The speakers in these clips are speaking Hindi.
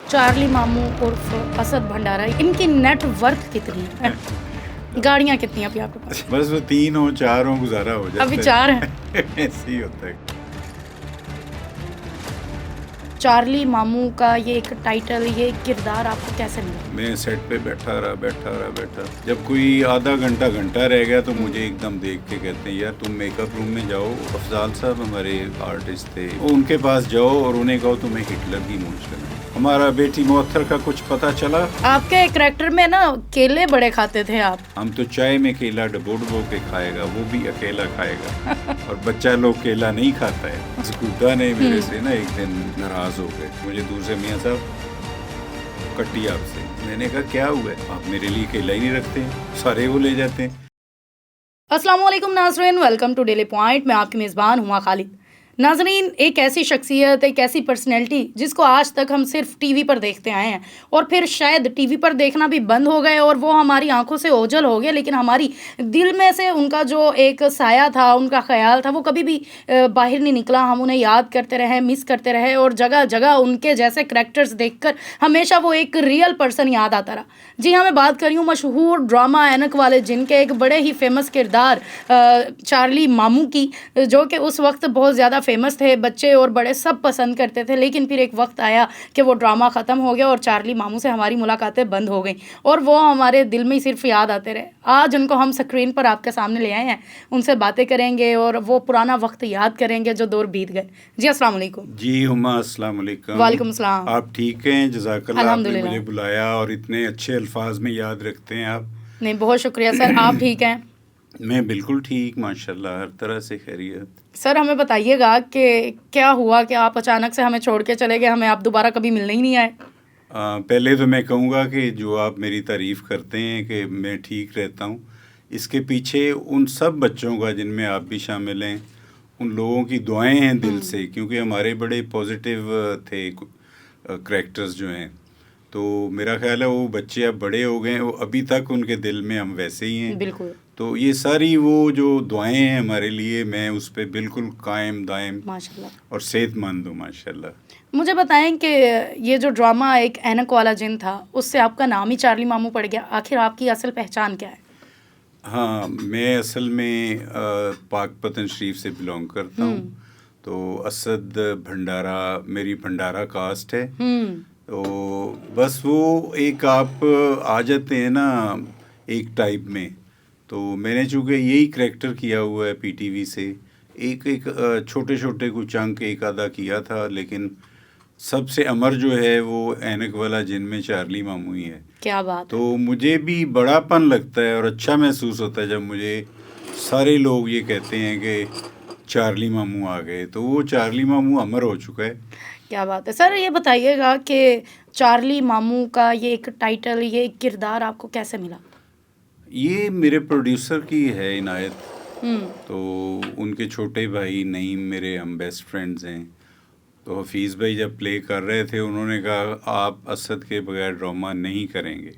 चार्ली मामू उर्फ असद भंडारा, इनकी नेट वर्थ कितनी है? गाड़ियाँ कितनी हैं अभी आपके पास? बस वो 3 हो 4 हो गुजारा हो जाता है। अभी 4 हैं। ऐसे ही होता है। चार्ली मामू का ये एक टाइटल, ये किरदार आपको कैसे मिला? मैं सेट पे बैठा। जब कोई आधा घंटा रह गया तो मुझे एकदम देख के कहते हैं यार तुम मेकअप रूम में जाओ, अफजाल साहब हमारे आर्टिस्ट थे, उनके पास जाओ और उन्हें कहो तुम्हें हिटलर की मूंछ लगा। हमारा बेटी मोहत्तर का कुछ पता चला? आपके कैरेक्टर में ना केले बड़े खाते थे आप। हम तो चाय में केला डबो के खाएगा, वो भी अकेला खाएगा। और बच्चा लोग केला नहीं खाता है। स्कूटा ने मेरे से ना एक दिन नाराज हो गए, मुझे दूर से मियाँ साहब कट्टी आपसे। मैंने कहा क्या हुआ है? आप मेरे लिए केला ही नहीं रखते हैं, सारे वो ले जाते हैं। अस्सलाम वालेकुम नाज़रीन, वेलकम टू डेली पॉइंट। मैं आपकी मेज़बान हुमा खालिद। नाज़रीन, एक ऐसी शख्सियत, एक ऐसी पर्सनैलिटी जिसको आज तक हम सिर्फ टीवी पर देखते आए हैं और फिर शायद टीवी पर देखना भी बंद हो गए और वो हमारी आंखों से ओझल हो गए, लेकिन हमारी दिल में से उनका जो एक साया था, उनका ख्याल था, वो कभी भी बाहर नहीं निकला। हम उन्हें याद करते रहे, मिस करते रहे और जगह जगह उनके जैसे करैक्टर्स देखकर हमेशा वो एक रियल पर्सन याद आता रहा। जी हाँ, मैं बात कर रही हूँ मशहूर ड्रामा ऐनक वाले जिनके एक बड़े ही फेमस किरदार चार्ली मामू की, जो कि उस वक्त बहुत ज़्यादा फेमस थे, बच्चे और बड़े सब पसंद करते थे। लेकिन फिर एक वक्त आया कि वो ड्रामा ख़त्म हो गया और चार्ली मामू से हमारी मुलाकातें बंद हो गई और वो हमारे दिल में ही सिर्फ याद आते रहे। आज उनको हम स्क्रीन पर आपके सामने ले आए हैं, उनसे बातें करेंगे और वो पुराना वक्त याद करेंगे जो दौर बीत गए। जी अस्सलाम वालेकुम। जी हुमा, अस्सलाम वालेकुम। वालेकुम सलाम। आप ठीक हैं? जज़ाकल्लाह, आपने अल्हम्दुलिल्लाह। मुझे बुलाया और इतने अच्छे अल्फाज में याद रखते हैं आप। नहीं, बहुत शुक्रिया सर। आप ठीक हैं? मैं बिल्कुल ठीक, माशाल्लाह, हर तरह से खैरियत। सर हमें बताइएगा कि क्या हुआ कि आप अचानक से हमें छोड़ के चले गए, हमें आप दोबारा कभी मिलने ही नहीं आए? पहले तो मैं कहूँगा कि जो आप मेरी तारीफ़ करते हैं कि मैं ठीक रहता हूँ, इसके पीछे उन सब बच्चों का जिनमें आप भी शामिल हैं, उन लोगों की दुआएं हैं दिल से, क्योंकि हमारे बड़े पॉजिटिव थे करैक्टर्स जो हैं। तो मेरा ख्याल है वो बच्चे अब बड़े हो गए हैं, वो अभी तक उनके दिल में हम वैसे ही हैं। बिल्कुल। तो ये सारी वो जो दुआएं हैं हमारे लिए, मैं उस पर बिल्कुल कायम दायम माशाल्लाह। और सेहतमंद हूँ माशाल्लाह। मुझे बताएं कि ये जो ड्रामा एक ऐनक वाला जिन था, उससे आपका नाम ही चार्ली मामू पड़ गया। आखिर आपकी असल पहचान क्या है? हाँ, मैं असल में पाकपतन शरीफ से बिलोंग करता हूँ। तो असद भंडारा मेरी भंडारा कास्ट है। तो बस वो एक आप आ जाते हैं ना एक टाइप में। तो मैंने चूँकि यही करैक्टर किया हुआ है पीटीवी से, एक छोटे छोटे कुछ अंक एक आधा किया था, लेकिन सबसे अमर जो है वो ऐनक वाला जिन में चार्ली मामू ही है। क्या बात है। तो मुझे भी बड़ापन लगता है और अच्छा महसूस होता है जब मुझे सारे लोग ये कहते हैं कि चार्ली मामू आ गए। तो वो चार्ली मामू अमर हो चुका है। क्या बात है। सर ये बताइएगा कि चार्ली मामू का ये एक टाइटल, ये एक किरदार आपको कैसे मिला? ये मेरे प्रोड्यूसर की है इनायत। हम्म। तो उनके छोटे भाई नईम, मेरे हम बेस्ट फ्रेंड्स हैं। तो हफीज़ भाई जब प्ले कर रहे थे, उन्होंने कहा आप असद के बगैर ड्रामा नहीं करेंगे।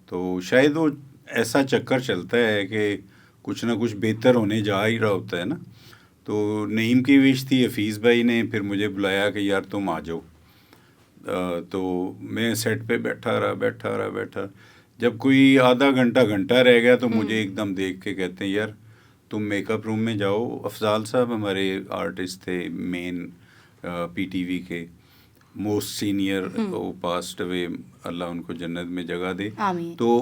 तो शायद वो ऐसा चक्कर चलता है कि कुछ ना कुछ बेहतर होने जा ही रहा होता है ना। तो नईम की विश थी, हफीज़ भाई ने फिर मुझे बुलाया कि यार तुम आ जाओ। तो मैं सेट पे बैठा। जब कोई आधा घंटा रह गया तो मुझे एकदम देख के कहते हैं यार तुम मेकअप रूम में जाओ। अफजाल साहब हमारे आर्टिस्ट थे मेन, पीटीवी के मोस्ट सीनियर, वो पास्ट अवे, अल्लाह उनको जन्नत में जगह दे। आमीन। तो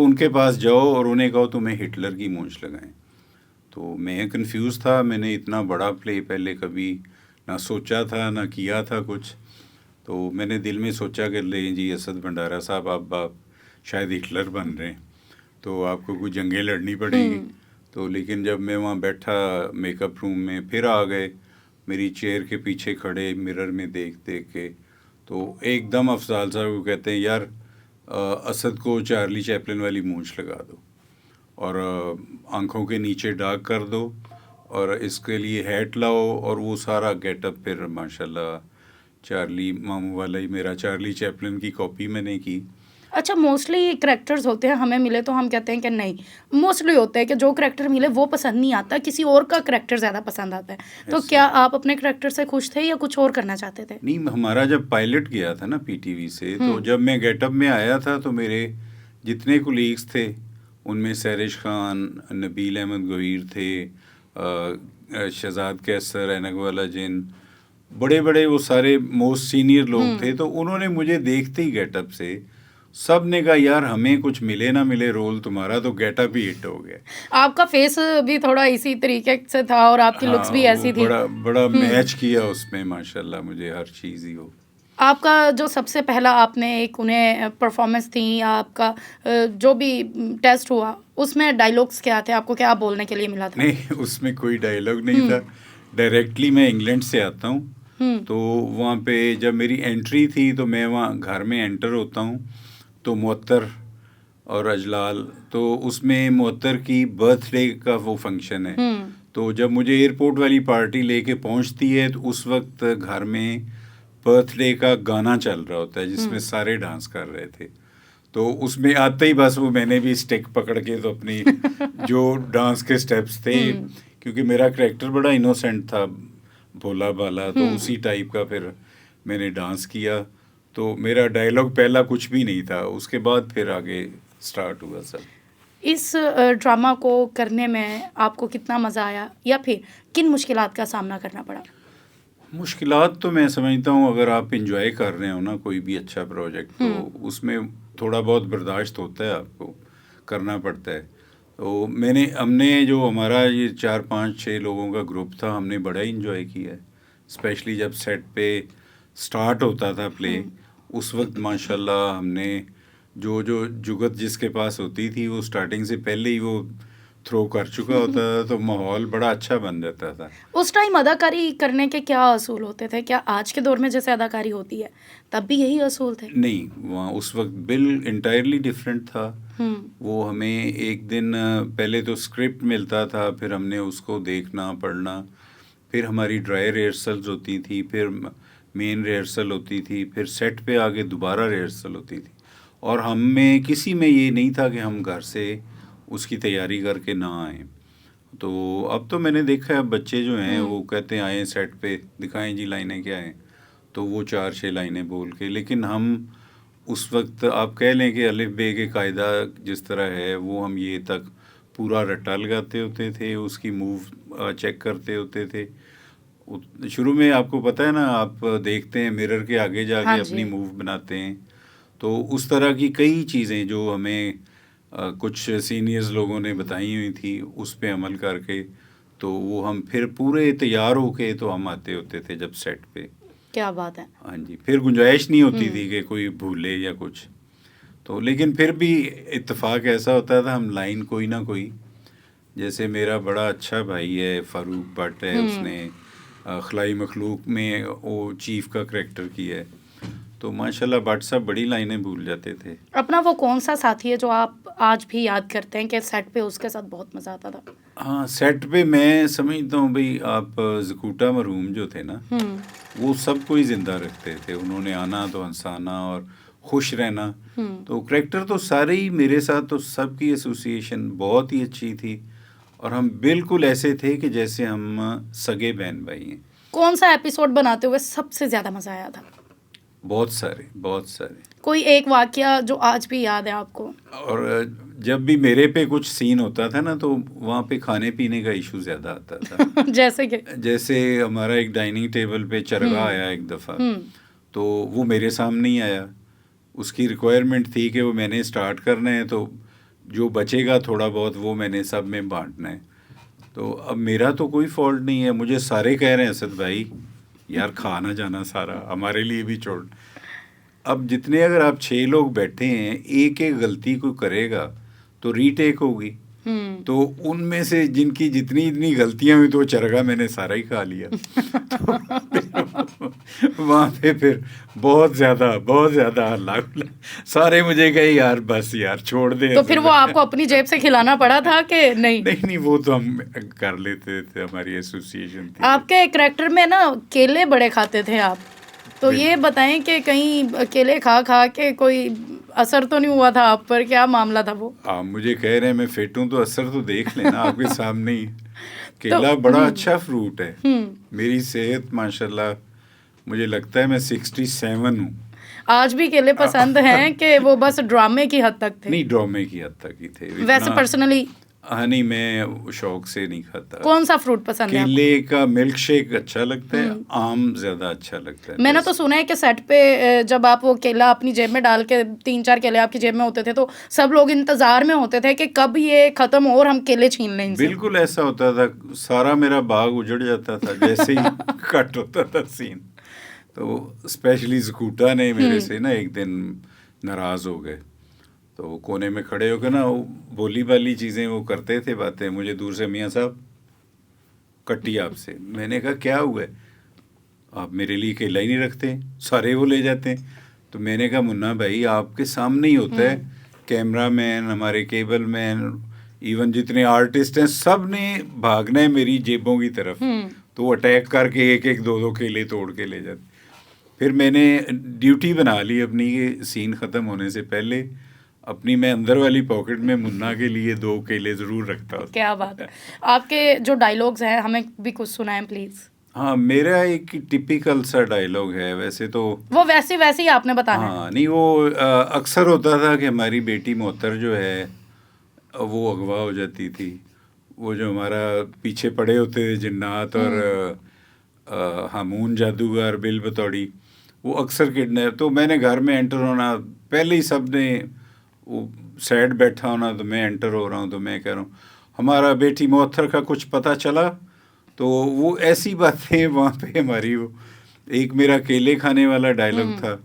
उनके पास जाओ और उन्हें कहो तुम्हें हिटलर की मूंछ लगाएं। तो मैं कंफ्यूज था, मैंने इतना बड़ा प्ले पहले कभी ना सोचा था ना किया था कुछ। तो मैंने दिल में सोचा कि ले जी असद भंडारा साहब, आप शायद हिटलर बन रहे हैं, तो आपको कुछ जंगें लड़नी पड़ेंगी। तो लेकिन जब मैं वहाँ बैठा मेकअप रूम में, फिर आ गए मेरी चेयर के पीछे खड़े मिरर में देख के, तो एकदम अफजाल साहब को कहते हैं यार असद को चार्ली चैपलिन वाली मूंछ लगा दो और आंखों के नीचे डार्क कर दो और इसके लिए हैट लाओ। और वो सारा गेटअप फिर माशाल्लाह चार्ली मामू वाला ही, मेरा चार्ली चैपलिन की कॉपी मैंने की। अच्छा, मोस्टली करैक्टर्स होते हैं, हमें मिले तो हम कहते हैं कि नहीं, मोस्टली होता है कि जो करैक्टर मिले वो पसंद नहीं आता, किसी और का करैक्टर ज़्यादा पसंद आता है। तो ऐसे क्या आप अपने करैक्टर से खुश थे या कुछ और करना चाहते थे? नहीं, हमारा जब पायलट गया था ना पीटीवी से, तो हुँ। जब मैं गेटअप में आया था तो मेरे जितने कोलीग्स थे उनमें सैरिश खान, नबील अहमद गवीर थे, शहजाद कैसर, एनकवाला जिन, बड़े बड़े वो सारे मोस्ट सीनियर लोग थे। तो उन्होंने मुझे देखते ही गेटअप से सब ने कहा यार हमें कुछ मिले ना मिले रोल, तुम्हारा तो गेटअप ही हिट हो गया। आपका फेस भी थोड़ा इसी तरीके से था और आपकी लुक्स हाँ, भी वो ऐसी थी। बड़ा बड़ा मैच किया उसमें, माशाल्लाह मुझे हर चीज़ ही हो। आपका जो सबसे पहला आपने एक उन्हें परफॉर्मेंस थी या आपका जो भी टेस्ट हुआ, उसमें डायलॉग्स क्या थे? आपको क्या बोलने के लिए मिला था? नहीं, उसमें कोई डायलॉग नहीं था। डायरेक्टली मैं इंग्लैंड से आता हूँ, तो वहाँ पे जब मेरी एंट्री थी तो मैं वहाँ घर में एंटर होता हूँ, तो मुअत्तर और अजलाल, तो उसमें मुअत्तर की बर्थडे का वो फंक्शन है। तो जब मुझे एयरपोर्ट वाली पार्टी लेके पहुँचती है तो उस वक्त घर में बर्थडे का गाना चल रहा होता है जिसमें सारे डांस कर रहे थे। तो उसमें आते ही बस वो मैंने भी स्टिक पकड़ के तो अपनी जो डांस के स्टेप्स थे, क्योंकि मेरा करैक्टर बड़ा इनोसेंट था, भोला भाला, तो उसी टाइप का फिर मैंने डांस किया। तो मेरा डायलॉग पहला कुछ भी नहीं था, उसके बाद फिर आगे स्टार्ट हुआ सब। इस ड्रामा को करने में आपको कितना मज़ा आया या फिर किन मुश्किलात का सामना करना पड़ा? मुश्किलात तो मैं समझता हूँ अगर आप इंजॉय कर रहे हो ना कोई भी अच्छा प्रोजेक्ट, तो उसमें थोड़ा बहुत बर्दाश्त होता है, आपको करना पड़ता है। तो हमने जो हमारा ये 4-5-6 लोगों का ग्रुप था, हमने बड़ा इंजॉय किया है। स्पेशली जब सेट पे स्टार्ट होता था प्ले, उस वक्त माशाल्लाह हमने जो जो जुगत जिसके पास होती थी वो स्टार्टिंग से पहले ही वो थ्रो कर चुका होता था, तो माहौल बड़ा अच्छा बन जाता था। उस टाइम अदाकारी करने के क्या असूल होते थे? क्या आज के दौर में जैसे अदाकारी होती है, तब भी यही असूल थे? नहीं, वहाँ उस वक्त बिल इंटायरली डिफरेंट था। वो हमें एक दिन पहले तो स्क्रिप्ट मिलता था, फिर हमने उसको देखना पढ़ना, फिर हमारी ड्राई रिहर्सल्स होती थी, फिर मेन रिहर्सल होती थी, फिर सेट पे आके दोबारा रिहर्सल होती थी। और हम में किसी में ये नहीं था कि हम घर से उसकी तैयारी करके ना आएँ। तो अब तो मैंने देखा है, अब बच्चे जो हैं वो कहते हैं आए सेट पे, दिखाएं जी लाइनें क्या हैं, तो वो 4-6 लाइनें बोल के। लेकिन हम उस वक्त आप कह लें कि अलिफ बे के कायदा जिस तरह है वो हम ये तक पूरा रट्टा लगाते होते थे, उसकी मूव चेक करते होते थे। शुरू में आपको पता है ना, आप देखते हैं मिरर के आगे जाके हाँ अपनी जी। मूव बनाते हैं। तो उस तरह की कई चीज़ें जो हमें कुछ सीनियर्स लोगों ने बताई हुई थी, उस पे अमल करके तो वो हम फिर पूरे तैयार होके तो हम आते होते थे जब सेट पे। क्या बात है। हाँ जी, फिर गुंजाइश नहीं होती थी कि कोई भूले या कुछ। तो लेकिन फिर भी इत्तेफाक ऐसा होता था, हम लाइन कोई ना कोई, जैसे मेरा बड़ा अच्छा भाई है फारूक भट्ट है, उसने खलाई मखलूक में वो चीफ का करैक्टर किया है। तो माशाल्लाह भट्ट साहब बड़ी लाइनें भूल जाते थे। अपना वो कौन सा साथी है जो आप आज भी याद करते हैं कि सेट पे उसके साथ बहुत मज़ा आता था? हाँ, सेट पे मैं समझता हूँ भाई, आप ज़कूटा मरहूम जो थे ना, वो सबको ही ज़िंदा रखते थे। उन्होंने आना तो हंसाना और खुश रहना। तो करैक्टर तो सारे ही मेरे साथ, तो सबकी एसोसिएशन बहुत ही अच्छी थी और हम बिल्कुल ऐसे थे कि जैसे हम सगे बहन भाई हैं। कौन सा एपिसोड बनाते हुए सबसे ज़्यादा मज़ा आया था? बहुत सारे, बहुत सारे। कोई एक वाकया जो आज भी याद है आपको? और जब भी मेरे पे कुछ सीन होता था ना, तो वहाँ पे खाने पीने का इशू ज़्यादा आता था। जैसे कि? जैसे हमारा एक डाइनिंग टेबल पे चरगा आया एक दफ़ा, तो वो मेरे सामने ही आया। उसकी रिक्वायरमेंट थी कि वो मैंने स्टार्ट करना है, तो जो बचेगा थोड़ा बहुत वो मैंने सब में बांटना है। तो अब मेरा तो कोई फॉल्ट नहीं है, मुझे सारे कह रहे हैं असद भाई यार खा ना जाना सारा, हमारे लिए भी छोड़। अब जितने अगर आप 6 लोग बैठे हैं, एक एक गलती कोई करेगा तो रीटेक होगी। तो उनमें से जिनकी जितनी इतनी गलतियां हुई, तो चरगा मैंने सारा ही खा लिया। तो वहाँ पे फिर बहुत ज़्यादा हल्ला, सारे मुझे कहे यार बस यार छोड़ दे। तो फिर वो आपको अपनी जेब से खिलाना पड़ा था कि नहीं? नहीं, वो तो हम कर लेते थे, हमारी एसोसिएशन थी। आपके करैक्टर में ना केले बड़े खाते थे आप, तो ये बताएं कि कहीं केले खा खा के कोई असर तो नहीं हुआ था आप पर, क्या मामला था वो? आप मुझे कह रहे हैं मैं फिट हूँ तो असर तो देख लेना आपके सामने ही। केला बड़ा अच्छा फ्रूट है। मेरी सेहत माशाल्लाह, मुझे लगता है मैं 67 हूँ। आज भी केले पसंद हैं कि वो बस ड्रामे की हद तक थे? नहीं, ड्रामे की हद तक ही थे वैसे पर्सनली हाँ नहीं, मैं शौक से नहीं खाता। कौन सा फ्रूट पसंद है आपको? केले का मिल्क शेक अच्छा लगता है, आम ज्यादा अच्छा लगता है। मैंने तो सुना है कि सेट पे जब आप वो केला अपनी जेब में डाल के 3-4 केले आपकी जेब में होते थे तो सब लोग इंतजार में होते थे कि कब ये खत्म हो और हम केले छीन लें इनसे। बिल्कुल ऐसा होता था, सारा मेरा बाग उजड़ जाता था जैसे ही कट होता था सीन। तो स्पेशली स्कूटा ने मेरे से ना एक दिन नाराज हो गए, तो कोने में खड़े होकर ना वो बोली वाली चीज़ें वो करते थे बातें, मुझे दूर से मियाँ साहब कट्टी आपसे। मैंने कहा क्या हुआ है, आप मेरे लिए केला ही नहीं रखते, सारे वो ले जाते हैं। तो मैंने कहा मुन्ना भाई आपके सामने ही होता है, कैमरा मैन, हमारे केबल मैन, इवन जितने आर्टिस्ट हैं सब ने भागना है मेरी जेबों की तरफ, तो वो अटैक करके एक एक दो दो केले तोड़ के ले जाते। फिर मैंने ड्यूटी बना ली अपनी, ये सीन ख़त्म होने से पहले अपनी मैं अंदर वाली पॉकेट में मुन्ना के लिए 2 केले ज़रूर रखता हूँ। क्या बात है। आपके जो डायलॉग्स हैं हमें भी कुछ सुनाएं प्लीज़। हाँ, मेरा एक टिपिकल सा डायलॉग है वैसे तो। वो वैसे वैसे ही आपने बताना है। हाँ नहीं, वो अक्सर होता था कि हमारी बेटी मोहतर जो है वो अगवा हो जाती थी। वो जो हमारा पीछे पड़े होते थे जिन्नात और हामून जादूगर बिल बतौड़ी, वो अक्सर किडनैप। तो मैंने घर में एंटर होना, पहले ही सब ने वो सैड बैठा होना, तो मैं एंटर हो रहा हूँ तो मैं कह रहा हूँ हमारा बेटी मोहतर का कुछ पता चला। तो वो ऐसी बातें वहाँ पे हमारी, वो एक मेरा केले खाने वाला डायलॉग था,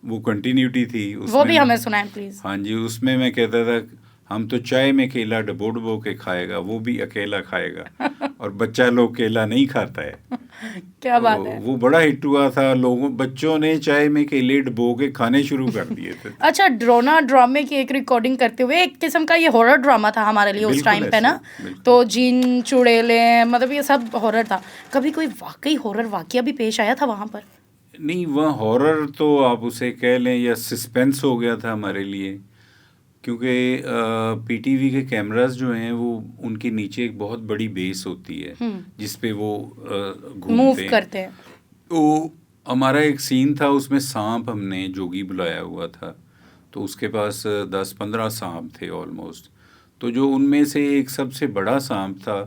वो कंटिन्यूटी थी उसमें। वो भी हमें सुनाएं प्लीज़। हाँ जी, उसमें मैं कहता था हम तो चाय में केला डबो डबो के खाएगा, वो भी अकेला खाएगा और बच्चा लोग केला नहीं खाता है। क्या बात तो है। वो बड़ा हिट हुआ था, लोगों बच्चों ने चाय में केले डबो के खाने शुरू कर दिए थे। अच्छा, ड्रोना ड्रामे की एक रिकॉर्डिंग करते हुए एक किस्म का ये हॉरर ड्रामा था हमारे लिए उस बिल्कुल टाइम पे ना। बिल्कुल। तो जिन चुड़ैले मतलब ये सब हॉरर था। कभी कोई वाकई हॉरर वाकया भी पेश आया था वहाँ पर? नहीं, वह हॉरर तो आप उसे कह लें या सस्पेंस हो गया था हमारे लिए, क्योंकि पीटीवी के कैमरास जो हैं वो उनके नीचे एक बहुत बड़ी बेस होती है जिस पे वो मूव घूमते करते हैं। तो हमारा एक सीन था, उसमें सांप हमने जोगी बुलाया हुआ था, तो उसके पास 10-15 सांप थे ऑलमोस्ट। तो जो उनमें से एक सबसे बड़ा सांप था,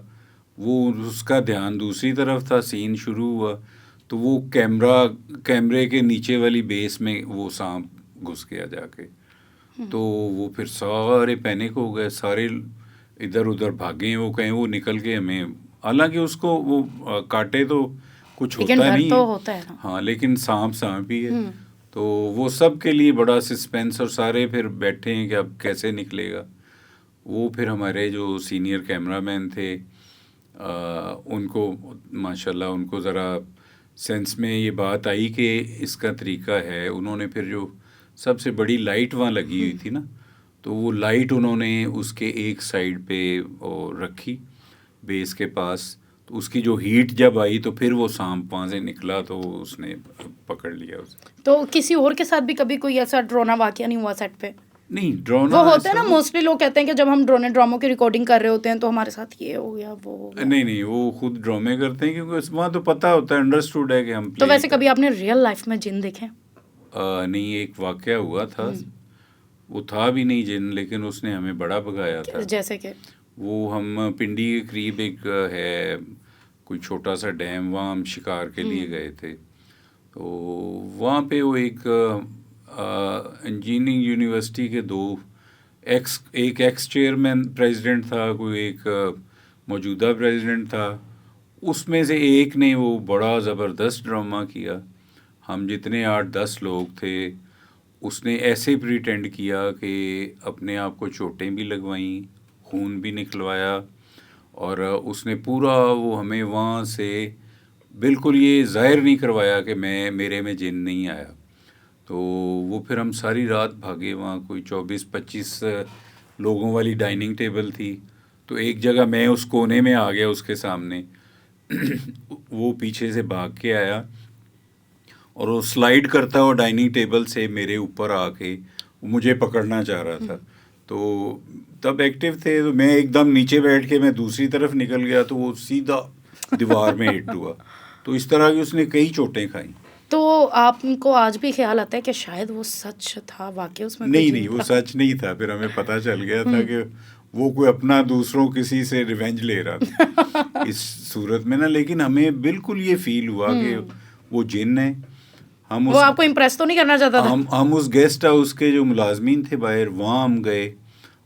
वो उसका ध्यान दूसरी तरफ था, सीन शुरू हुआ तो वो कैमरे के नीचे वाली बेस में वो सांप घुस गया जाके। तो वो फिर सारे पैनिक हो गए, सारे इधर उधर भागे, वो कहीं वो निकल के हमें, हालांकि उसको वो काटे तो कुछ लेकिन होता डर नहीं तो है। होता है ना। हाँ, लेकिन सांप ही है। तो वो सब के लिए बड़ा सस्पेंस, और सारे फिर बैठे हैं कि अब कैसे निकलेगा। वो फिर हमारे जो सीनियर कैमरामैन थे उनको माशाल्लाह उनको ज़रा सेंस में ये बात आई कि इसका तरीका है। उन्होंने फिर जो सबसे बड़ी लाइट वहाँ लगी हुई थी ना, तो वो लाइट उन्होंने उसके एक साइड पे रखी बेस के पास, तो उसकी जो हीट जब आई तो फिर वो सांप वहाँ से निकला, तो उसने पकड़ लिया उसे। तो किसी और के साथ भी कभी कोई ऐसा ड्रोना वाकया नहीं हुआ सेट पे? नहीं, ड्रोना वो होते हैं ना, मोस्टली लोग कहते हैं कि जब हम ड्रोने ड्रामों की रिकॉर्डिंग कर रहे होते हैं तो हमारे साथ ये हो गया वो हो गया। नहीं, वो खुद ड्रामे करते हैं क्योंकि वहाँ तो पता होता है, अंडरस्टूड है कि हम तो वैसे कभी आपने रियल लाइफ में जिन देखे? नहीं, एक वाकया हुआ था, वो था भी नहीं जिन, लेकिन उसने हमें बड़ा भगाया था। जैसे कि वो हम पिंडी के करीब एक है कोई छोटा सा डैम, वहाँ हम शिकार के लिए गए थे। तो वहाँ पे वो एक इंजीनियरिंग यूनिवर्सिटी के एक एक्स चेयरमैन प्रेसिडेंट था, कोई एक मौजूदा प्रेसिडेंट था, उसमें से एक ने वो बड़ा ज़बरदस्त ड्रामा किया। हम जितने 8-10 लोग थे, उसने ऐसे प्रिटेंड किया कि अपने आप को चोटें भी लगवाईं, खून भी निकलवाया, और उसने पूरा वो हमें वहाँ से बिल्कुल ये ज़ाहिर नहीं करवाया कि मेरे में जिन नहीं आया। तो वो फिर हम सारी रात भागे, वहाँ कोई 24-25 लोगों वाली डाइनिंग टेबल थी, तो एक जगह मैं उस कोने में आ गया उसके सामने वो पीछे से भाग के आया और वो स्लाइड करता हुआ डाइनिंग टेबल से मेरे ऊपर आके मुझे पकड़ना चाह रहा था। तो तब एक्टिव थे, तो मैं एकदम नीचे बैठ के मैं दूसरी तरफ निकल गया तो वो सीधा दीवार में हिट हुआ। तो इस तरह की उसने कई चोटें खाई। तो आपको आज भी ख्याल आता है कि शायद वो सच था, वाकई उसमें कोई नहीं जीन नहीं, वो था? सच नहीं था। फिर हमें पता चल गया था कि वो कोई अपना दूसरों किसी से रिवेंज ले रहा था इस सूरत में ना। लेकिन हमें बिल्कुल ये फील हुआ कि वो जिन है। हम वो उस आपको इम्प्रेस तो नहीं करना चाहता था? हम उस गेस्ट हाउस के जो मुलाजमीन थे बाहर, वहाँ हम गए।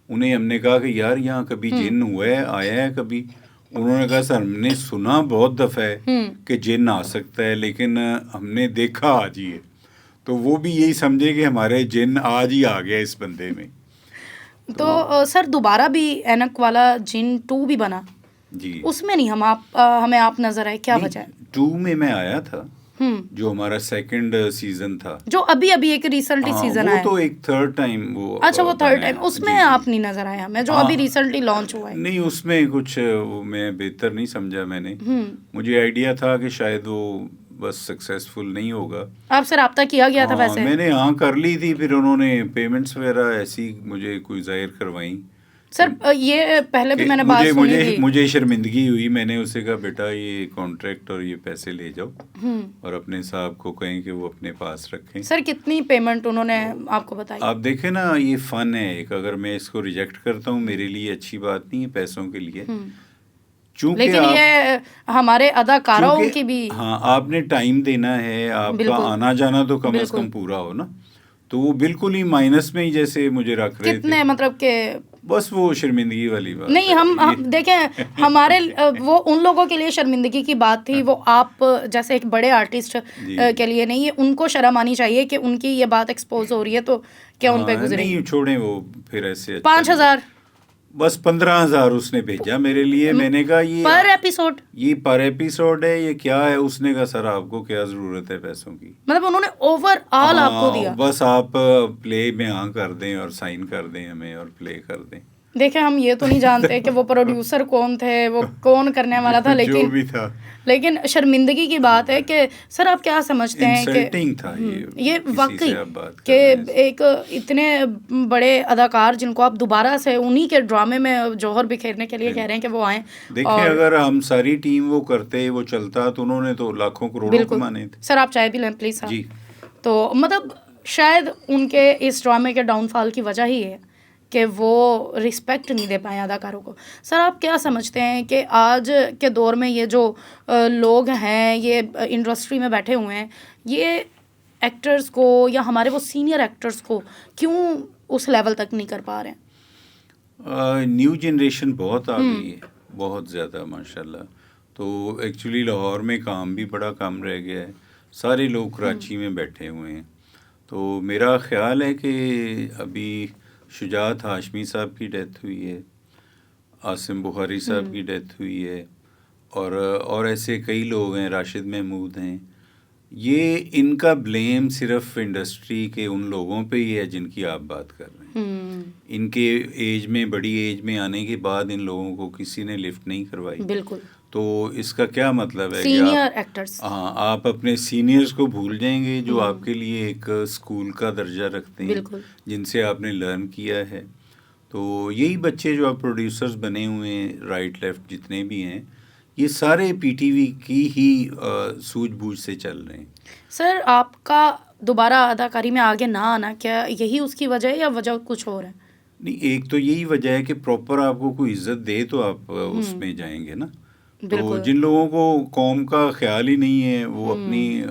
उन्हें हमने कहा कि यार यहाँ कभी जिन हुआ है, आया है कभी? उन्होंने कहा सर हमने सुना बहुत दफ़ा है कि जिन आ सकता है, लेकिन हमने देखा आज ही है। तो वो भी यही समझे कि हमारे जिन आज ही आ गया इस बंदे में। तो सर दोबारा भी ऐनक वाला जिन 2 भी बना, जी उसमें नहीं हमें आप नजर आए, क्या वजह है? 2 में मैं आया था, जो हमारा सेकंड सीजन था। जो अभी अभी एक रिसेंटली हाँ, सीजन वो आया। तो एक थर्ड टाइम वो अच्छा, वो थर्ड बनाया। टाइम उसमें जी, जी। आप नहीं नजर आए हमें, जो हाँ, अभी रिसेंटली लॉन्च हुआ है। नहीं उसमें कुछ वो मैं बेहतर नहीं समझा मैंने। मुझे आइडिया था कि शायद वो बस सक्सेसफुल नहीं होगा। आपसे राब्ता किया गया था हाँ, वैसे? मैंने हाँ कर ली थी, फिर उन्होंने पेमेंट्स वगैरह ऐसी मुझे कोई जाहिर करवाई। सर ये पहले भी कि मैंने बात मुझे सुनी मुझे थी। मुझे शर्मिंदगी हुई। मैंने उसे कहा बेटा ये कॉन्ट्रैक्ट और ये पैसे ले जाओ और अपने साहब को कहें कि वो अपने पास रखें। सर कितनी पेमेंट उन्होंने आपको बताई? आप देखें ना, ये फन है एक। अगर मैं इसको रिजेक्ट करता हूँ मेरे लिए अच्छी बात नहीं है पैसों के लिए। चूंकि लेकिन आप ये हमारे अदाकारों की भी हाँ आपने टाइम देना है, आपका बिल्कुल आना जाना तो कम से बिल्कुल। कम पूरा हो ना। तो वो बिल्कुल ही माइनस में ही जैसे मुझे रख रहे थे। कितने मतलब के? बस वो शर्मिंदगी वाली बात नहीं, है। हम देखें हमारे वो उन लोगों के लिए शर्मिंदगी की बात थी, वो आप जैसे एक बड़े आर्टिस्ट के लिए नहीं है। उनको शर्म आनी चाहिए कि उनकी ये बात एक्सपोज हो रही है, तो क्या उन पे हाँ, गुजरेगी? नहीं छोड़ें वो, फिर ऐसे अच्छा 5,000 बस 15,000 उसने भेजा मेरे लिए। मैंने कहा पर एपिसोड? ये पर एपिसोड है, ये क्या है? उसने कहा सर आपको क्या ज़रूरत है पैसों की? मतलब उन्होंने ओवरऑल आपको दिया? बस आप प्ले में हाँ कर दें और साइन कर दें हमें और प्ले कर दें। देखे हम ये तो नहीं जानते कि वो प्रोड्यूसर कौन थे, वो कौन करने वाला था, जो भी था। लेकिन शर्मिंदगी की बात है कि सर आप क्या समझते हैं कि इंसल्टिंग था ये किसी वाकई से आप बात कि कर रहे हैं। एक इतने बड़े अदाकार जिनको आप दोबारा से उन्हीं के ड्रामे में जौहर बिखेरने के लिए कह रहे हैं कि वो आए। देखिए और अगर हम सारी टीम वो करते, वो चलता, तो उन्होंने तो लाखों करोड़ों बिल्कुल कमाने थे। सर, आप चाय भी लें प्लीज़ साहब। जी। तो मतलब शायद उनके इस ड्रामे के डाउनफॉल की वजह ही है कि वो रिस्पेक्ट नहीं दे पाए अदाकारों को। सर आप क्या समझते हैं कि आज के दौर में ये जो लोग हैं, ये इंडस्ट्री में बैठे हुए हैं, ये एक्टर्स को या हमारे वो सीनियर एक्टर्स को क्यों उस लेवल तक नहीं कर पा रहे हैं? न्यू जनरेशन बहुत आ गई है, बहुत ज़्यादा माशाल्लाह। तो एक्चुअली लाहौर में काम भी बड़ा कम रह गया है, सारे लोग कराची में बैठे हुए हैं। तो मेरा ख्याल है कि अभी शुजात हाशमी साहब की डेथ हुई है, आसिम बुखारी साहब की डेथ हुई है, और ऐसे कई लोग हैं, राशिद महमूद हैं। ये इनका ब्लेम सिर्फ इंडस्ट्री के उन लोगों पे ही है जिनकी आप बात कर रहे हैं। इनके एज में, बड़ी एज में आने के बाद इन लोगों को किसी ने लिफ्ट नहीं करवाई। बिल्कुल। तो इसका क्या मतलब है कि सीनियर एक्टर्स, हाँ आप अपने सीनियर्स को भूल जाएंगे जो आपके लिए एक स्कूल का दर्जा रखते हैं, जिनसे आपने लर्न किया है। तो यही बच्चे जो आप प्रोड्यूसर्स बने हुए हैं, राइट लेफ्ट जितने भी हैं, ये सारे पीटीवी की ही सूझबूझ से चल रहे हैं। सर आपका दोबारा अदाकारी में आगे ना आना, क्या यही उसकी वजह है या वजह कुछ और है? नहीं, एक तो यही वजह है कि प्रॉपर आपको कोई इज्जत दे तो आप उसमें जाएंगे ना। तो जिन लोगों को कौम का ख्याल ही नहीं है, वो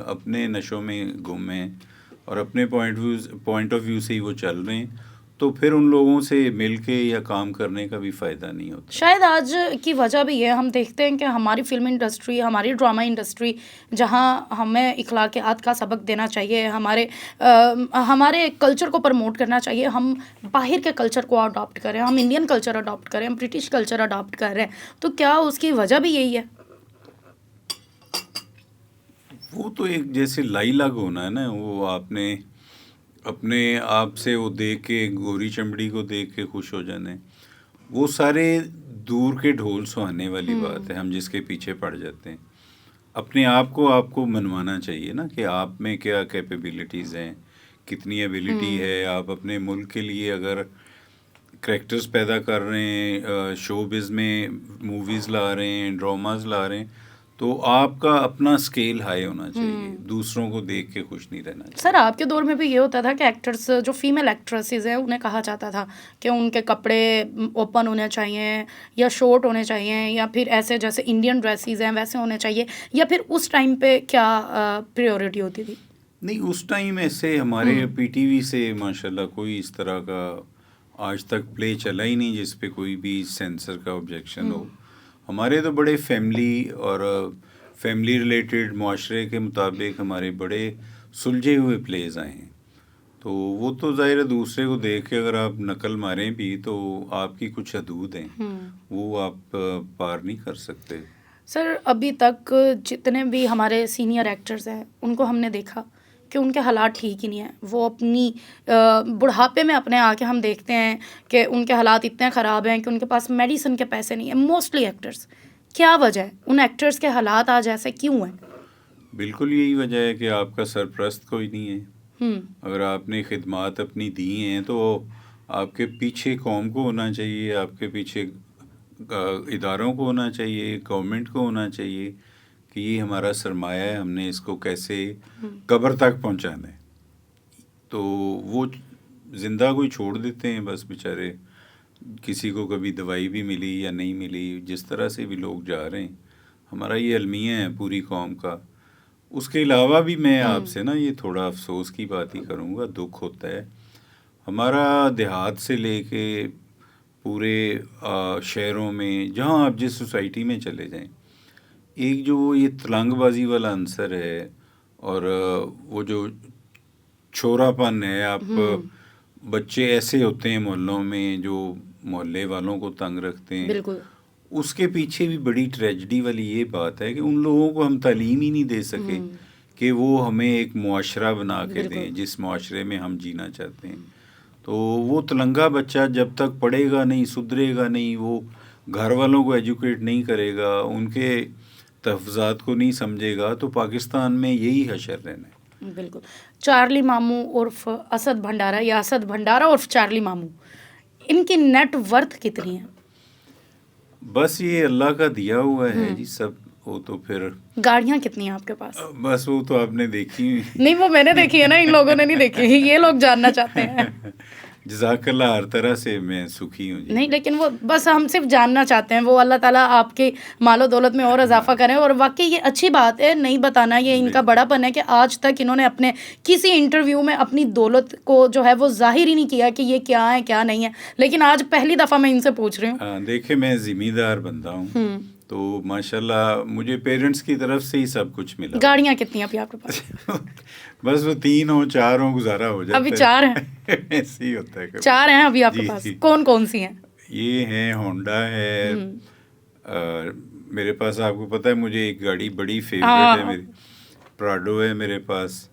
अपने नशों में गुम हैं और अपने पॉइंट ऑफ व्यू से ही वो चल रहे हैं, तो फिर उन लोगों से मिल के या काम करने का भी फ़ायदा नहीं होता। शायद आज की वजह भी है, हम देखते हैं कि हमारी फिल्म इंडस्ट्री, हमारी ड्रामा इंडस्ट्री, जहां हमें इखलाकियात का सबक देना चाहिए, हमारे कल्चर को प्रमोट करना चाहिए, हम बाहर के कल्चर को अडॉप्ट करें, हम इंडियन कल्चर अडॉप्ट करें, हम ब्रिटिश कल्चर अडॉप्ट कर रहे हैं, तो क्या उसकी वजह भी यही है? वो तो एक जैसे लाई लाग होना है ना, वो आपने अपने आप से वो देख के, गोरी चमड़ी को देख के खुश हो जाने, वो सारे दूर के ढोल सुहाने वाली बात है। हम जिसके पीछे पड़ जाते हैं, अपने आप को आपको मनवाना चाहिए ना कि आप में क्या कैपेबिलिटीज़ हैं, कितनी एबिलिटी है। आप अपने मुल्क के लिए अगर करैक्टर्स पैदा कर रहे हैं, शोबिज़ में मूवीज़ ला रहे हैं, ड्रामाज ला रहे हैं, तो आपका अपना स्केल हाई होना चाहिए, दूसरों को देख के खुश नहीं रहना चाहिए। सर आपके दौर में भी ये होता था कि एक्टर्स जो फीमेल एक्ट्रेसेस हैं उन्हें कहा जाता था कि उनके कपड़े ओपन होने चाहिए या शॉर्ट होने चाहिए या फिर ऐसे जैसे इंडियन ड्रेसेस हैं वैसे होने चाहिए, या फिर उस टाइम पे क्या प्रायोरिटी होती थी? नहीं, उस टाइम ऐसे हमारे पीटीवी से माशाल्लाह कोई इस तरह का आज तक प्ले चला ही नहीं जिस पे कोई भी सेंसर का ऑब्जेक्शन हो। हमारे तो बड़े फैमिली और फैमिली रिलेटेड माशरे के मुताबिक हमारे बड़े सुलझे हुए प्लेज आए हैं, तो वो तो ज़ाहिर है दूसरे को देख के अगर आप नकल मारें भी तो आपकी कुछ हदूद हैं, वो आप पार नहीं कर सकते। सर अभी तक जितने भी हमारे सीनियर एक्टर्स हैं उनको हमने देखा कि उनके हालात ठीक ही नहीं है। वो अपनी बुढ़ापे में अपने आके हम देखते हैं कि उनके हालात इतने ख़राब हैं कि उनके पास मेडिसिन के पैसे नहीं है। मोस्टली एक्टर्स, क्या वजह है उन एक्टर्स के हालात आज ऐसे क्यों हैं? बिल्कुल यही वजह है कि आपका सरपरस्त कोई नहीं है। अगर आपने खिदमात अपनी दी हैं तो आपके पीछे कौम को होना चाहिए, आपके पीछे इदारों को होना चाहिए, गवर्नमेंट को होना चाहिए कि ये हमारा सरमाया है, हमने इसको कैसे कब्र तक पहुंचाना है। तो वो जिंदा कोई छोड़ देते हैं बस बेचारे, किसी को कभी दवाई भी मिली या नहीं मिली, जिस तरह से भी लोग जा रहे हैं। हमारा ये अलमिया है पूरी कौम का। उसके अलावा भी मैं आपसे ना ये थोड़ा अफसोस की बात ही करूँगा, दुख होता है हमारा देहात से लेके पूरे शहरों में, जहाँ आप जिस सोसाइटी में चले जाएं, एक जो ये तलंगबाजी वाला आंसर है और वो जो छोरापन है, आप बच्चे ऐसे होते हैं मोहल्लों में जो मोहल्ले वालों को तंग रखते हैं। बिल्कुल। उसके पीछे भी बड़ी ट्रेजेडी वाली ये बात है कि उन लोगों को हम तालीम ही नहीं दे सके कि वो हमें एक मुआशरा बना के दें जिस मुआशरे में हम जीना चाहते हैं। तो वो तिलंगा बच्चा जब तक पढ़ेगा नहीं, सुधरेगा नहीं, वो घर वालों को एजुकेट नहीं करेगा, उनके तहफ़्ज़ात को नहीं समझेगा, तो पाकिस्तान में यही हशर रहना है। बिल्कुल। चार्ली मामू उर्फ असद भंडारा या असद भंडारा उर्फ चार्ली मामू, इनकी नेट वर्थ कितनी है? बस ये अल्लाह का दिया हुआ है जी सब। वो तो फिर गाड़ियाँ कितनी हैं आपके पास? बस वो तो आपने देखी नहीं, वो मैंने देखी है ना, इन लोगों ने नहीं देखी। ये लोग जानना चाहते हैं। जज़ाकल्लाह, हर तरह से मैं सुखी हूँ जी। नहीं, लेकिन वो बस हम सिर्फ जानना चाहते हैं। वो अल्लाह ताला आपके मालो दौलत में और इजाफा करें। और वाकई ये अच्छी बात है, नहीं बताना ये इनका बड़ापन है कि आज तक इन्होंने अपने किसी इंटरव्यू में अपनी दौलत को जो है वो जाहिर ही नहीं किया कि ये क्या है क्या नहीं है, लेकिन आज पहली दफ़ा मैं इनसे पूछ रही हूँ। देखिए, मैं ज़िम्मेदार बंदा हूँ, तो माशाल्लाह मुझे पेरेंट्स की तरफ से ही सब कुछ मिला। गाड़ियाँ कितनी हैं अभी आपके पास? बस वो 3 हो 4 हो गुजारा हो जाता है। अभी 4 हैं? ऐसे ही होता है। 4 हैं अभी आपके पास? कौन कौन सी हैं? ये हैं, होंडा है, मेरे पास आपको पता है मुझे एक गाड़ी बड़ी फेवरेट है मेरी, प्राडो है मेरे पास।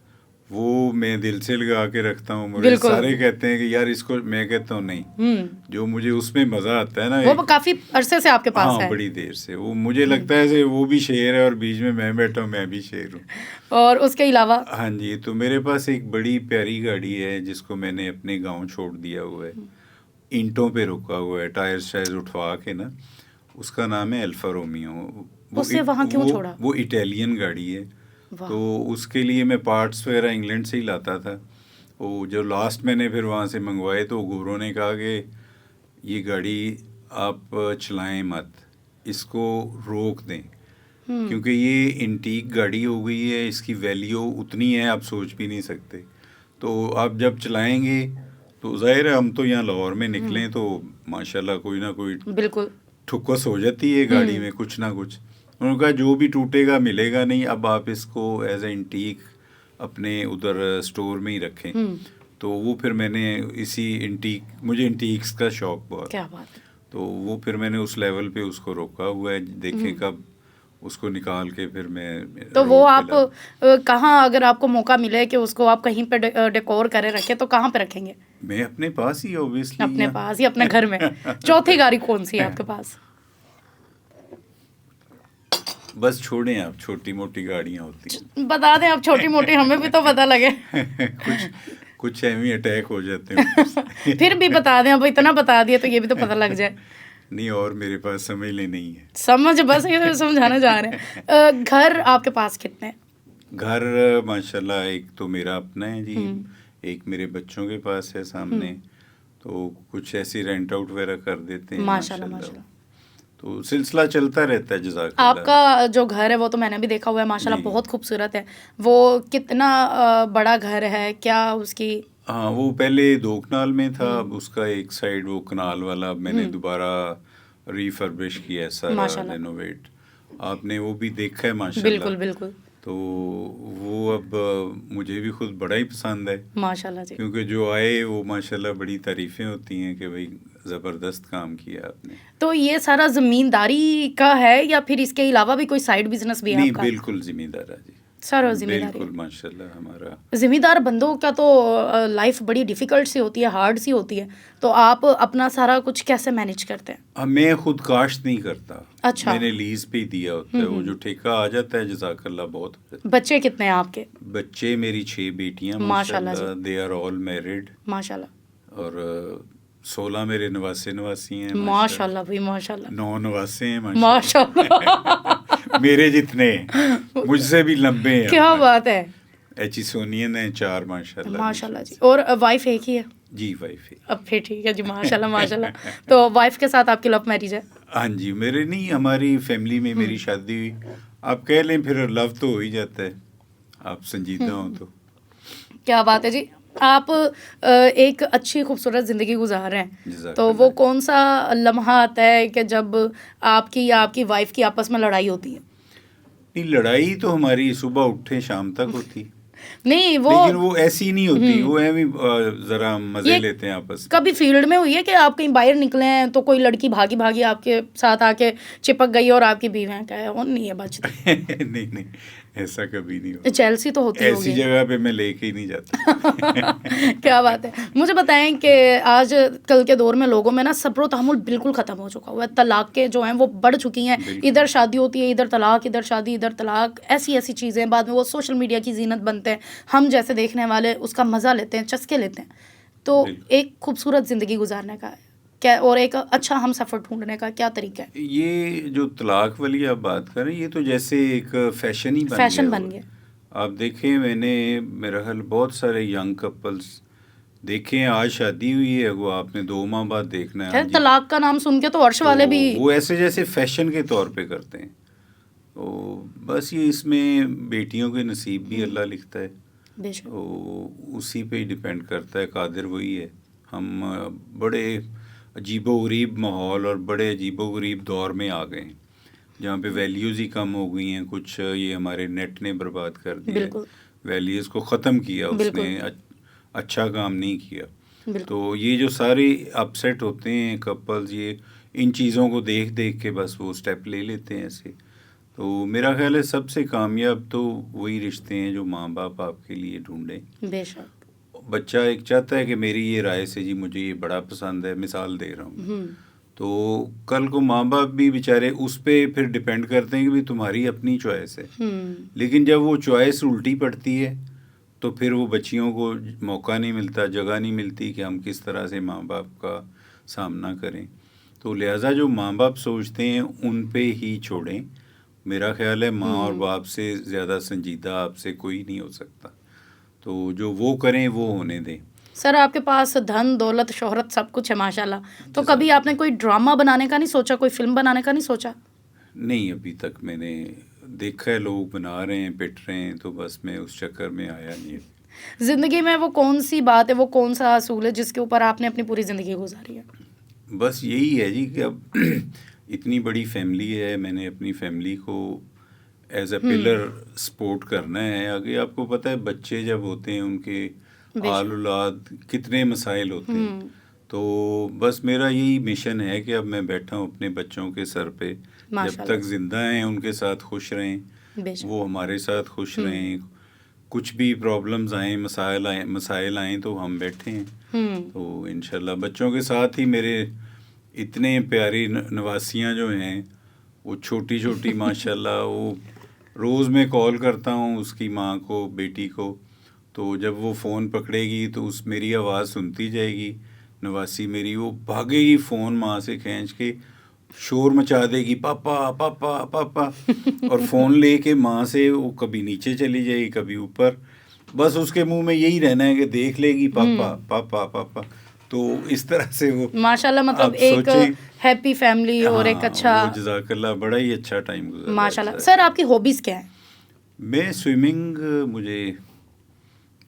वो मैं दिल से लगा के रखता हूँ। मुझे सारे कहते हैं कि यार इसको, मैं कहता हूँ नहीं, जो मुझे उसमें मज़ा आता है ना, वो काफ़ी अरसे से आपके पास है। बड़ी देर से। वो मुझे लगता है जैसे वो भी शेर है और बीच में मैं बैठा हूँ, मैं भी शेर हूँ। और उसके अलावा? हाँ जी, तो मेरे पास एक बड़ी प्यारी गाड़ी है जिसको मैंने अपने गाँव छोड़ दिया हुआ है, ईंटों पे रुका हुआ है, टायर शायद उठवा के ना। उसका नाम है अल्फा रोमियो। उससे वहाँ क्यों छोड़ा? वो इटालियन गाड़ी है, तो उसके लिए मैं पार्ट्स वगैरह इंग्लैंड से ही लाता था। वो जो लास्ट मैंने फिर वहाँ से मंगवाए तो गोरों ने कहा कि ये गाड़ी आप चलाएं मत, इसको रोक दें, क्योंकि ये इंटीक गाड़ी हो गई है, इसकी वैल्यू उतनी है आप सोच भी नहीं सकते। तो आप जब चलाएंगे तो ज़ाहिर है, हम तो यहाँ लाहौर में निकलें तो माशाल्लाह कोई ना कोई बिल्कुल ठुक्कस हो जाती है गाड़ी में, कुछ ना कुछ। उन्होंने कहा जो भी टूटेगा मिलेगा नहीं, अब आप इसको एज ए इंटीक अपने उधर स्टोर में ही रखें। तो वो फिर मैंने इसी इंटीक, मुझे इंटीक्स का शौक बहुत, क्या बात है, तो वो फिर मैंने उस लेवल पे उसको रोका हुआ है, देखें कब उसको निकाल के फिर मैं। तो वो आप कहाँ, अगर आपको मौका मिले कि उसको आप कहीं पे डेकोर करे रखें तो कहाँ पे रखेंगे? मैं अपने पास ही, ऑब्वियसली अपने पास ही, अपने घर में। चौथी गाड़ी कौन सी है आपके पास? बस छोड़ें आप, छोटी मोटी गाड़ियाँ होती हैं। बता दें आप, छोटी मोटी, हमें भी तो पता लगे। कुछ एमी अटैक हो जाते हैं। फिर भी बता दें, अब इतना बता दिया तो ये भी तो पता लग जाए। नहीं, और मेरे पास समझ ले नहीं है। समझ, बस ये समझाना चाह रहे हैं। घर आपके पास कितने हैं? घर माशाल्लाह एक तो मेरा अपना है जी, एक मेरे बच्चों के पास है सामने, तो कुछ ऐसे रेंट आउट वगैरह कर देते हैं माशाल्लाह। तो सिलसिला चलता रहता है। जज़ाकल्लाह। आपका जो घर है वो तो मैंने भी देखा हुआ है माशाल्लाह, जी। बहुत खूबसूरत है। वो कितना बड़ा घर है, क्या उसकी? हाँ, वो पहले 2 कनाल में था, अब उसका एक साइड वो कनाल वाला मैंने दोबारा रिफर्बिश किया है, सारा माशाल्लाह। रेनोवेट। आपने वो भी देखा है माशाल्लाह। बिल्कुल बिल्कुल तो वो अब मुझे भी खुद बड़ा ही पसंद है, माशाल्लाह जी। क्योंकि जो आए वो माशाल्लाह बड़ी तारीफ़ें होती हैं कि भाई ज़बरदस्त काम किया आपने। तो ये सारा ज़मींदारी का है या फिर इसके अलावा भी कोई साइड बिजनेस भी है नहीं, आपका? बिल्कुल ज़िम्मेदार है जी, सारा ज़िम्मेदारी बिल्कुल है। माशाल्लाह हमारा। ज़िम्मेदार बंदों का तो लाइफ बड़ी डिफ़िकल्ट सी होती है, हार्ड सी होती है। तो आप अपना सारा कुछ कैसे मैनेज करते हैं? अब मैं खुद काश्त नहीं करता, अच्छा। मैंने लीज पे ही दिया होता है, वो जो ठेका आ जाता है जज़ाकल्लाह बहुत हो जाता बच्चे कितने हैं आपके? है। बच्चे मेरी 6 बेटियां माशाल्लाह जी। माशाल्लाह, दे आर ऑल मैरिड, माशाल्लाह। और 16 मेरे नवासी हैं माशाल्लाह भाई माशाल्लाह। 9 नवासे हैं माशाल्लाह। मेरे जितने हैं, मुझसे भी लंबे हैं। क्या बात है। एचिसोनियन हैं 4 माशाल्लाह। माशाल्लाह जी। और वाइफ एक ही है? जी, वाइफ है। अब फिर ठीक है जी, माशाल्लाह माशाल्लाह। तो वाइफ के साथ आपकी लव मैरिज है? हाँ जी, मेरे नहीं, हमारी फैमिली में मेरी शादी हुई। आप कह लें फिर लव तो हो ही जाता है, आप संजीदा हो तो। क्या बात है जी। आप एक अच्छी खूबसूरत ज़िंदगी गुजार रहे हैं, तो जज़ाकल्लाह। वो कौन सा लम्हा आता है कि जब आपकी या आपकी वाइफ की आपस में लड़ाई होती है? नहीं, लड़ाई तो हमारी सुबह उठे शाम तक होती, नहीं वो लेकिन वो ऐसी नहीं होती, वो है भी जरा मजे ये लेते हैं आपस में। कभी फील्ड में हुई है कि आप कहीं बाहर निकले हैं तो कोई लड़की भागी भागी आपके साथ आके चिपक गई और आपकी बीवी कहे वो नहीं है बचती? नहीं नहीं, ऐसा कभी नहीं हुआ। जेलसी तो होती ऐसी होगी। जगह पे मैं लेके ही नहीं जाता। क्या बात है। मुझे बताएं कि आज कल के दौर में लोगों में ना सब्र तहमुल बिल्कुल ख़त्म हो चुका हुआ है। तलाक के जो हैं वो बढ़ चुकी हैं। बिल्कुल। इधर शादी होती है, इधर तलाक, इधर शादी, इधर तलाक, ऐसी ऐसी चीज़ें। बाद में वो सोशल मीडिया की जीनत बनते हैं, हम जैसे देखने वाले उसका मज़ा लेते हैं, चस्के लेते हैं। तो बिल्कुल। एक खूबसूरत ज़िंदगी गुजारने का क्या और एक अच्छा हम सफ़र ढूंढने का क्या तरीका है? ये जो तलाक वाली आप बात करें, ये तो जैसे एक फैशन ही फैशन बन वो। गया। आप देखें, मैंने मेरा ख्याल बहुत सारे यंग कपल्स देखे हैं, आज शादी हुई है, वो आपने 2 माह बाद देखना है। खैर हाँ जी, तलाक का नाम सुन के तो अर्श वाले तो भी वो ऐसे जैसे फैशन के तौर पे करते हैं। तो बस ये इसमें बेटियों के नसीब भी अल्लाह लिखता है, बेशक। तो उसी पे ही डिपेंड करता है, कादिर वही है। हम बड़े अजीबोगरीब माहौल और बड़े अजीबोगरीब दौर में आ गए हैं, जहाँ पे वैल्यूज़ ही कम हो गई हैं। कुछ ये हमारे नेट ने बर्बाद कर दिया है, बिल्कुल वैल्यूज़ को ख़त्म किया उसने, बिल्कुल अच्छा काम नहीं किया। बिल्कुल। तो ये जो सारे अपसेट होते हैं कपल्स, ये इन चीज़ों को देख देख के बस वो स्टेप ले लेते हैं ऐसे। तो मेरा ख्याल है सबसे कामयाब तो वही रिश्ते हैं जो माँ बाप आपके लिए ढूंढें। बेशक। बच्चा एक चाहता है कि मेरी ये राय से जी मुझे ये बड़ा पसंद है, मिसाल दे रहा हूँ, तो कल को माँ बाप भी बेचारे उस पे फिर डिपेंड करते हैं कि भाई तुम्हारी अपनी चॉइस है। लेकिन जब वो चॉइस उल्टी पड़ती है तो फिर वो बच्चियों को मौका नहीं मिलता, जगह नहीं मिलती कि हम किस तरह से माँ बाप का सामना करें। तो लिहाजा जो माँ बाप सोचते हैं उन पे ही छोड़ें। मेरा ख्याल है माँ और बाप से ज़्यादा संजीदा आपसे कोई नहीं हो सकता, तो जो वो करें वो होने दें। सर आपके पास धन दौलत शोहरत सब कुछ है माशाल्लाह, तो कभी आपने कोई ड्रामा बनाने का नहीं सोचा, कोई फिल्म बनाने का नहीं सोचा? नहीं, अभी तक मैंने देखा है लोग बना रहे हैं, पिट रहे हैं, तो बस मैं उस चक्कर में आया नहीं है। ज़िंदगी में वो कौन सी बात है, वो कौन सा असूल है जिसके ऊपर आपने अपनी पूरी ज़िंदगी गुजारी है? बस यही है जी कि अब इतनी बड़ी फैमिली है, मैंने अपनी फैमिली को एज अ पिलर सपोर्ट करना है। आगे आपको पता है बच्चे जब होते हैं उनके आल औलाद कितने मसाइल होते हैं, तो बस मेरा यही मिशन है कि अब मैं बैठा हूँ अपने बच्चों के सर पे, जब तक जिंदा हैं उनके साथ खुश रहें, वो हमारे साथ खुश रहें। कुछ भी प्रॉब्लम्स आए, मसाइल आए तो हम बैठे हैं। तो इंशाल्लाह बच्चों के साथ ही मेरे इतने प्यारी नवासियाँ जो हैं वो छोटी छोटी माशाल्लाह, वो रोज़ मैं कॉल करता हूँ उसकी माँ को, बेटी को, तो जब वो फ़ोन पकड़ेगी तो उस मेरी आवाज़ सुनती जाएगी, नवासी मेरी, वो भागेगी फ़ोन माँ से खींच के, शोर मचा देगी, पापा पापा पापा, और फ़ोन लेके माँ से वो कभी नीचे चली जाएगी कभी ऊपर, बस उसके मुंह में यही रहना है कि देख लेगी पापा पापा पापा। तो इस तरह से वो माशाल्लाह, मतलब आप एक सोचें। हैप्पी फैमिली और एक अच्छा, वो जज़ाकल्लाह, बड़ा ही अच्छा टाइम गुजर रहा है माशाल्लाह। अच्छा। सर आपकी हॉबीज़ क्या है? मैं स्विमिंग, मुझे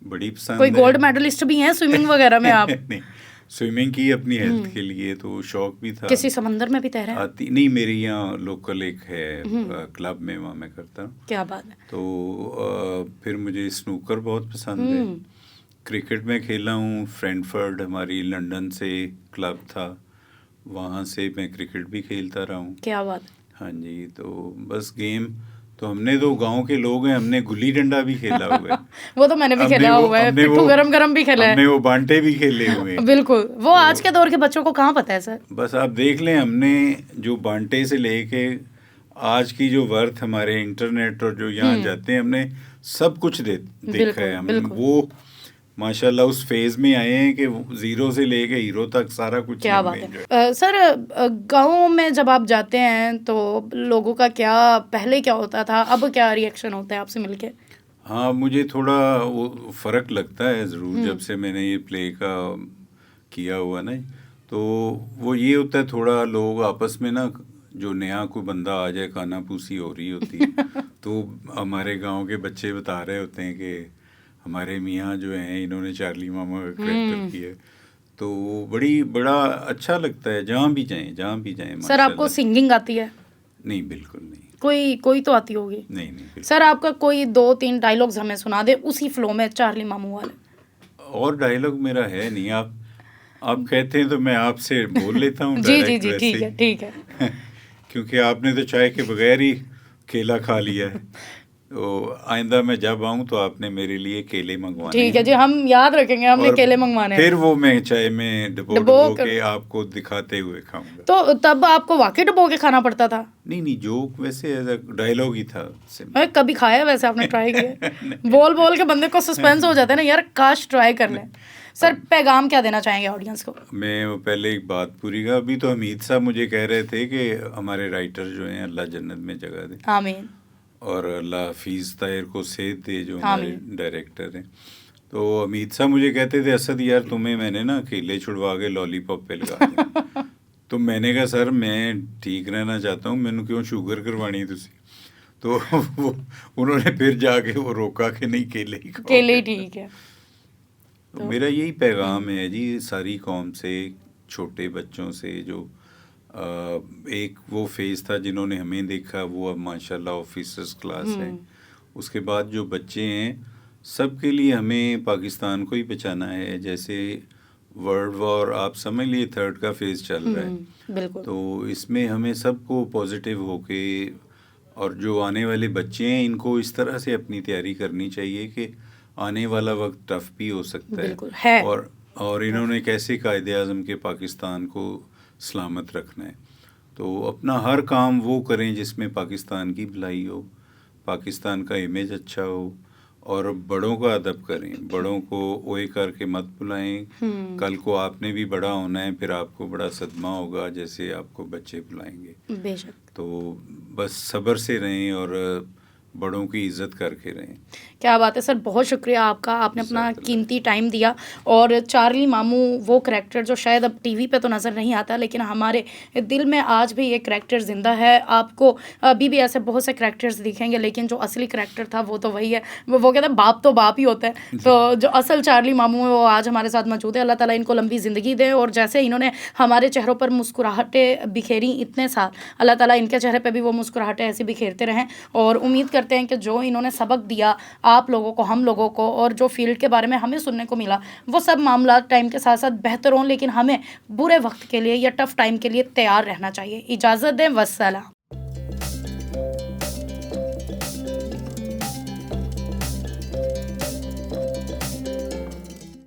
बड़ी कोई पसंद है। गोल्ड मेडलिस्ट भी हैं स्विमिंग वगैरह में आप? नहीं, स्विमिंग की अपनी हेल्थ के लिए तो शौक भी था। किसी समंदर में भी तैरे हैं? आती नहीं, मेरी यहाँ लोकल एक है क्लब में, वहाँ मैं करता हूँ। क्या बात है। तो फिर मुझे स्नूकर बहुत पसंद है। क्रिकेट में खेला हूँ, फ्रैंकफर्ट हमारी लंदन से क्लब था, वहाँ से मैं क्रिकेट भी खेलता रहा हूँ। क्या बात। हाँ जी, तो बस गेम तो हमने तो गांव के लोग हैं, हमने गुल्ली डंडा भी खेला हुआ है। वो तो मैंने भी खेला हुआ है, पिट्ठू गरम गरम भी खेला है। हमने वो बांटे भी खेले हुए हैं। बिल्कुल, वो आज के दौर के बच्चों को कहाँ पता है सर। बस आप देख लें, हमने जो बांटे से लेके आज की जो वर्थ हमारे इंटरनेट और जो यहाँ जाते हैं, हमने सब कुछ देखा है। हम वो माशाल्लाह उस फेज में आए हैं कि जीरो से लेके हीरो तक सारा कुछ। क्या बात है। सर गाँव में जब आप जाते हैं तो लोगों का क्या, पहले क्या होता था, अब क्या रिएक्शन होता है आपसे मिलके? हाँ, मुझे थोड़ा वो फ़र्क लगता है ज़रूर, जब से मैंने ये प्ले का किया हुआ ना, तो वो ये होता है थोड़ा लोग आपस में ना, जो नया कोई बंदा आ जाए, कानापूसी हो रही होती है तो हमारे गांव के बच्चे बता रहे होते हैं कि हमारे मियाँ जो हैं, इन्होंने चार्ली मामा का कैरेक्टर किया है। तो बड़ा अच्छा लगता है, जहाँ भी जाएं। सर आपको सिंगिंग आती है? नहीं, बिल्कुल नहीं। कोई तो आती होगी? नहीं। सर आपका कोई 2-3 डायलॉग्स हमें सुना दे उसी फ्लो में, चार्ली मामू वाले। और डायलॉग मेरा है नहीं, आप कहते हैं तो मैं आपसे बोल लेता हूँ। जी, ठीक है। क्योंकि आपने तो चाय के बगैर ही केला खा लिया है, तो आइंदा मैं जब आऊँ तो आपने मेरे लिए केले मंगवाने। ठीक है जी, हम याद रखेंगे, हमने केले मंगवाने। फिर वो मैं चाय में डबो के आपको दिखाते हुए खाऊंगा। तो तब आपको वाकई डबो के खाना पड़ता था? नहीं, जोक वैसे एज अ डायलॉग ही था। कभी खाया वैसे आपने, ट्राई किया? बोल के बंदे को सस्पेंस हो जाता है ना यार, काश ट्राई कर लें। सर पैगाम क्या देना चाहेंगे ऑडियंस को? मैं पहले एक बात पूरी का, अभी तो हमीद साहब मुझे कह रहे थे कि हमारे राइटर जो हैं, अल्लाह जन्नत में जगह दे, आमीन, और अल्लाह हफीज़ ताहिर को सेहत दे जो हमारे डायरेक्टर हैं। तो हमीद साहब मुझे कहते थे, असद यार तुम्हें मैंने ना केले छुड़वा के लॉलीपॉप पे लगा दिया। तो मैंने कहा सर मैं ठीक रहना चाहता हूँ, मैंने क्यों शुगर करवानी तुसी। तो वो उन्होंने फिर जाके वो रोका कि नहीं, केले ही ठीक है। तो मेरा यही पैगाम है जी सारी कौम से, छोटे बच्चों से, जो एक वो फेज़ था जिन्होंने हमें देखा, वो अब माशाल्लाह ऑफिसर्स क्लास है। उसके बाद जो बच्चे हैं, सबके लिए हमें पाकिस्तान को ही बचाना है। जैसे वर्ल्ड वॉर आप समझ लिए, 3rd का फेज़ चल रहा है, बिल्कुल। तो इसमें हमें सबको पॉजिटिव होके, और जो आने वाले बच्चे हैं इनको इस तरह से अपनी तैयारी करनी चाहिए कि आने वाला वक्त टफ भी हो सकता है। और इन्होंने कैसे कायदे आज़म के पाकिस्तान को सलामत रखना है। तो अपना हर काम वो करें जिसमें पाकिस्तान की भलाई हो, पाकिस्तान का इमेज अच्छा हो, और बड़ों का अदब करें, बड़ों को ओए करके मत बुलाएं। कल को आपने भी बड़ा होना है, फिर आपको बड़ा सदमा होगा जैसे आपको बच्चे बुलाएंगे। बेशक। तो बस सब्र से रहें और बड़ों की इज़्ज़त करके रहें। क्या बात है सर, बहुत शुक्रिया आपका, आपने अपना कीमती टाइम दिया। और चार्ली मामू वो करैक्टर जो शायद अब टीवी पे तो नज़र नहीं आता, लेकिन हमारे दिल में आज भी ये करैक्टर ज़िंदा है। आपको अभी भी ऐसे बहुत से करैक्टर्स दिखेंगे, लेकिन जो असली करैक्टर था वो तो वही है। वो कहते हैं बाप तो बाप ही होता है। तो जो असल चार्ली मामू है वो आज हमारे साथ मौजूद है। अल्लाह ताला इनको लंबी ज़िंदगी दे, और जैसे इन्होंने हमारे चेहरों पर मुस्कुराहटें बिखेरी इतने साल, अल्लाह ताला इनके चेहरे पर भी वो मुस्कुराहटें ऐसी बिखेरते रहें। और उम्मीद करते हैं कि जो इन्होंने सबक दिया आप लोगों को, हम लोगों को, और जो फील्ड के बारे में हमें सुनने को मिला, वो सब मामला टाइम के साथ साथ बेहतर हों, लेकिन हमें बुरे वक्त के लिए या टफ़ टाइम के लिए तैयार रहना चाहिए। इजाज़त दें, वस्सलाम।